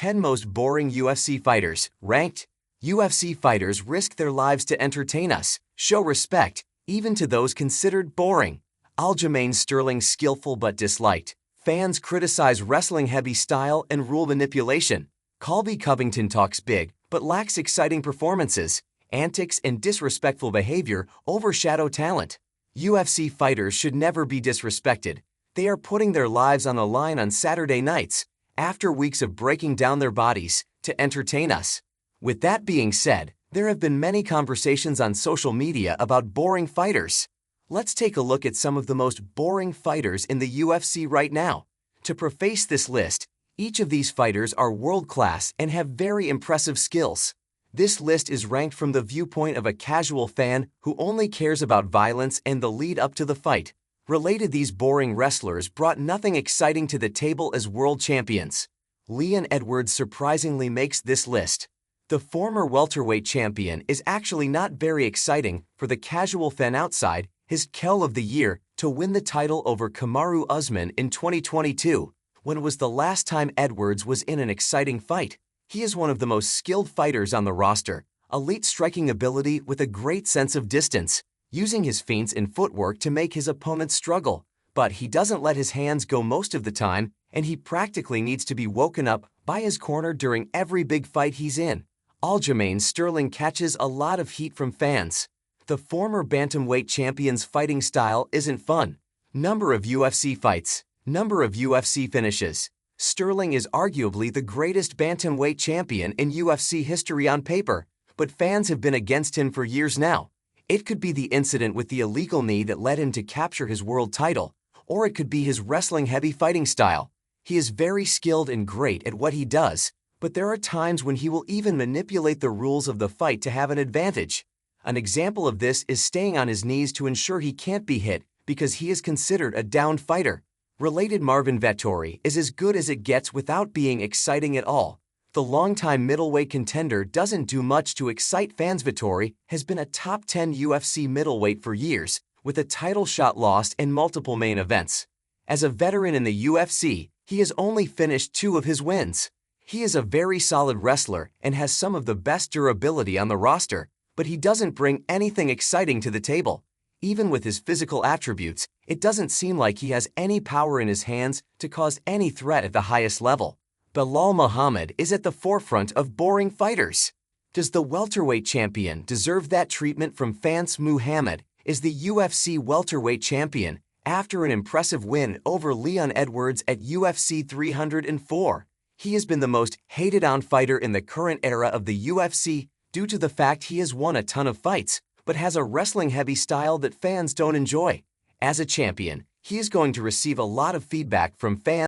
10 most boring UFC fighters, ranked. UFC fighters risk their lives to entertain us, show respect, even to those considered boring. Aljamain Sterling skillful but disliked. Fans criticize wrestling-heavy style and rule manipulation. Colby Covington talks big, but lacks exciting performances. Antics and disrespectful behavior overshadow talent. UFC fighters should never be disrespected. They are putting their lives on the line on Saturday nights, after weeks of breaking down their bodies, to entertain us. With that being said, there have been many conversations on social media about boring fighters. Let's take a look at some of the most boring fighters in the UFC right now. To preface this list, each of these fighters are world-class and have very impressive skills. This list is ranked from the viewpoint of a casual fan who only cares about violence and the lead up to the fight. Related, these boring wrestlers brought nothing exciting to the table as world champions. Leon Edwards surprisingly makes this list. The former welterweight champion is actually not very exciting for the casual fan outside his KO of the year to win the title over Kamaru Usman in 2022, when it was the last time Edwards was in an exciting fight. He is one of the most skilled fighters on the roster, elite striking ability with a great sense of distance, using his feints and footwork to make his opponents struggle. But he doesn't let his hands go most of the time, and he practically needs to be woken up by his corner during every big fight he's in. Aljamain Sterling catches a lot of heat from fans. The former bantamweight champion's fighting style isn't fun. Number of UFC fights. Number of UFC finishes. Sterling is arguably the greatest bantamweight champion in UFC history on paper, but fans have been against him for years now. It could be the incident with the illegal knee that led him to capture his world title, or it could be his wrestling-heavy fighting style. He is very skilled and great at what he does, but there are times when he will even manipulate the rules of the fight to have an advantage. An example of this is staying on his knees to ensure he can't be hit because he is considered a downed fighter. Related, Marvin Vettori is as good as it gets without being exciting at all. The longtime middleweight contender doesn't do much to excite fans. Vettori has been a top 10 UFC middleweight for years, with a title shot lost in multiple main events. As a veteran in the UFC, he has only finished 2 of his wins. He is a very solid wrestler and has some of the best durability on the roster, but he doesn't bring anything exciting to the table. Even with his physical attributes, it doesn't seem like he has any power in his hands to cause any threat at the highest level. Belal Muhammad is at the forefront of boring fighters. Does the welterweight champion deserve that treatment from fans? Muhammad is the UFC welterweight champion after an impressive win over Leon Edwards at UFC 304. He has been the most hated-on fighter in the current era of the UFC due to the fact he has won a ton of fights, but has a wrestling-heavy style that fans don't enjoy. As a champion, he is going to receive a lot of feedback from fans.